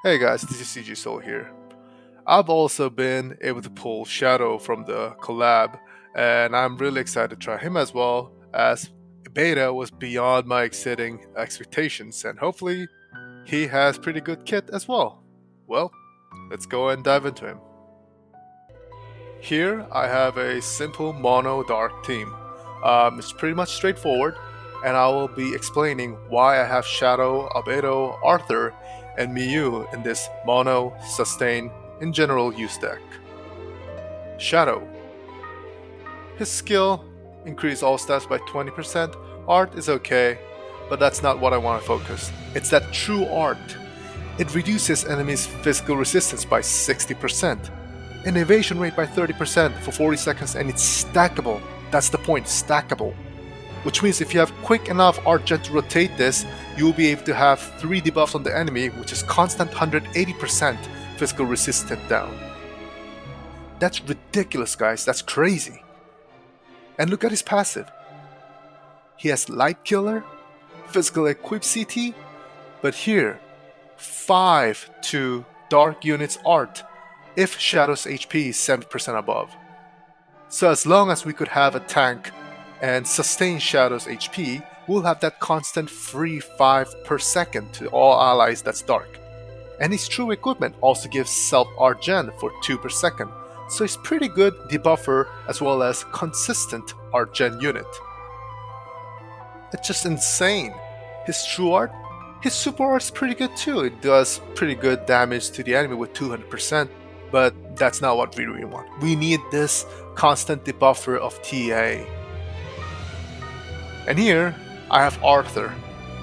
Hey guys, this is CG Soul here. I've also been able to pull Shadow from the collab, and I'm really excited to try him as well, as beta was beyond my exceeding expectations, and hopefully he has pretty good kit as well. Well, let's go and dive into him. Here I have a simple mono dark team. It's pretty much straightforward, and I will be explaining why I have Shadow, Albedo, Arthur, and Miyu in this mono, sustain, in general use deck. Shadow. His skill increase all stats by 20%. Art is okay, but that's not what I want to focus. It's that true art. It reduces enemies' physical resistance by 60%, and evasion rate by 30% for 40 seconds, and it's stackable. That's the point, stackable. Which means if you have quick enough art gen to rotate this, you will be able to have 3 debuffs on the enemy, which is constant 180% physical resistance down. That's ridiculous, guys, that's crazy. And look at his passive. He has Light Killer, Physical Equip CT, but here, 5 to Dark Units Art if Shadow's HP is 70% above. So as long as we could have a tank and sustain Shadow's HP, we'll have that constant free 5 per second to all allies that's dark. And his true equipment also gives self art gen for 2 per second, so it's pretty good debuffer as well as consistent art gen unit. It's just insane. His true art, his super art is pretty good too. It does pretty good damage to the enemy with 200%, but that's not what we really want. We need this constant debuffer of TA. And here, I have Arthur.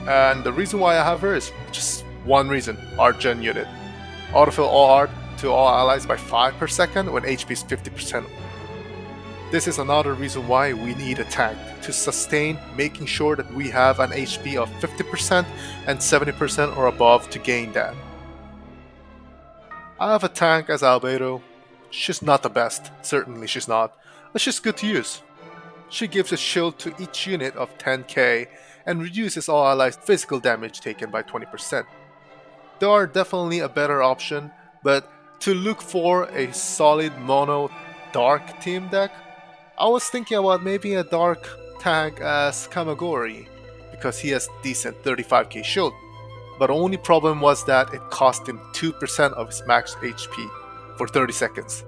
And the reason why I have her is just one reason, art gen unit. Autofill all art to all allies by 5 per second when HP is 50%. This is another reason why we need a tank, to sustain, making sure that we have an HP of 50% and 70% or above to gain that. I have a tank as Albedo. She's not the best, certainly she's not, but she's good to use. She gives a shield to each unit of 10k and reduces all allies' physical damage taken by 20%. There are definitely a better option, but to look for a solid mono dark team deck, I was thinking about maybe a dark tank as Kamagori, because he has decent 35k shield, but only problem was that it cost him 2% of his max HP for 30 seconds,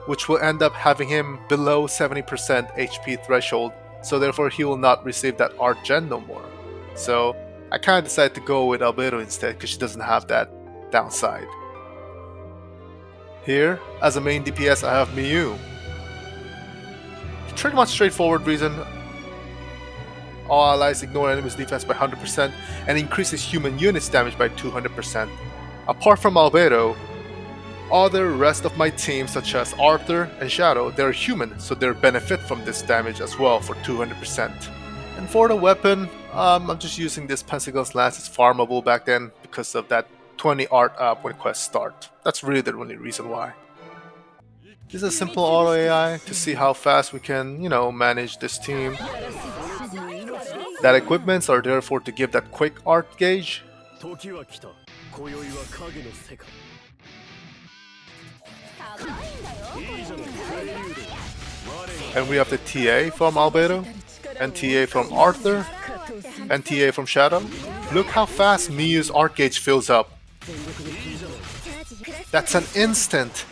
which will end up having him below 70% HP threshold, so therefore he will not receive that art gen no more. So I kinda decided to go with Albedo instead because she doesn't have that downside. Here, as a main DPS, I have Miyu. Pretty much straightforward reason. All allies ignore enemies' defense by 100% and increases human units damage by 200%. Apart from Albedo, all the rest of my team, such as Arthur and Shadow, they're human, so they benefit from this damage as well for 200%. And for the weapon, I'm just using this Pentagon's Lance. It's farmable back then because of that 20 art up when quests start. That's really the only reason why. This is a simple auto AI to see how fast we can, manage this team. That equipments are therefore to give that quick art gauge. And we have the TA from Albedo, and TA from Arthur, and TA from Shadow. Look how fast Miyu's art gauge fills up. That's an instant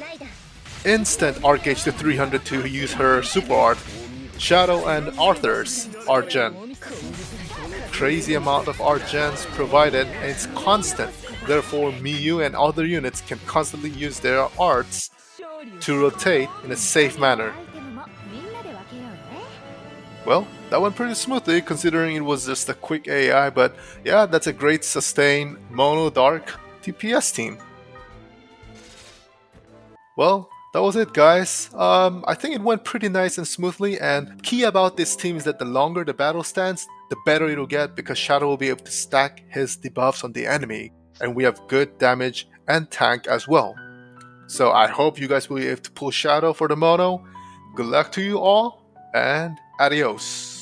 art gauge to 300 to use her super art. Shadow and Arthur's art gen. Crazy amount of art gens provided, and it's constant. Therefore, Miyu and other units can constantly use their arts to rotate in a safe manner. Well, that went pretty smoothly considering it was just a quick AI, but yeah, that's a great sustain mono dark DPS team. Well, that was it, guys. I think it went pretty nice and smoothly, and key about this team is that the longer the battle stands, the better it'll get because Shadow will be able to stack his debuffs on the enemy, and we have good damage and tank as well. So I hope you guys will be able to pull Shadow for the mono. Good luck to you all, and adios.